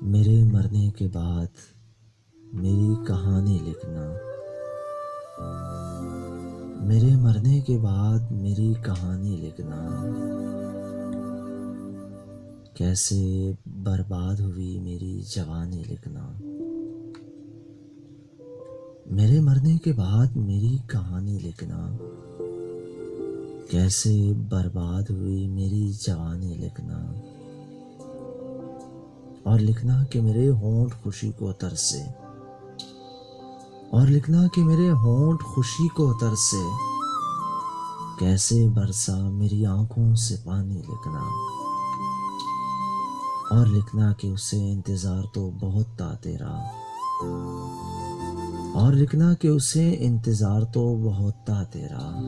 मेरे मरने के बाद मेरी कहानी लिखना। मेरे मरने के बाद मेरी कहानी लिखना। कैसे बर्बाद हुई मेरी जवानी लिखना। मेरे मरने के बाद मेरी कहानी लिखना। कैसे बर्बाद हुई मेरी जवानी लिखना। और लिखना कि मेरे होंठ खुशी को तरसे। और लिखना कि मेरे होंठ खुशी को तरसे। कैसे बरसा मेरी आंखों से पानी लिखना। और लिखना कि उसे इंतजार तो बहुत था तेरा। और लिखना कि उसे इंतजार तो बहुत था तेरा।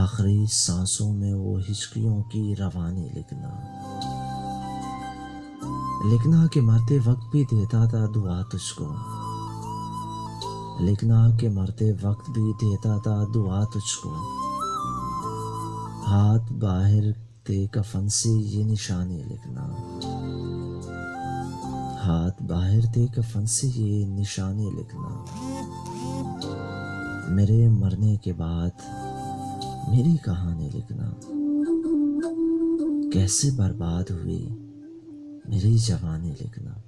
आखिरी सांसों में वो हिचकियों की रवानी लिखना। लिखना कि मरते वक्त भी देता था दुआ तुझको। लिखना कि मरते वक्त भी देता था दुआ तुझको। हाथ बाहर थे कफन से ये निशानी लिखना। हाथ बाहर थे कफन से ये निशानी लिखना। मेरे मरने के बाद मेरी कहानी लिखना। कैसे बर्बाद हुई मेरी जवानी लिखना।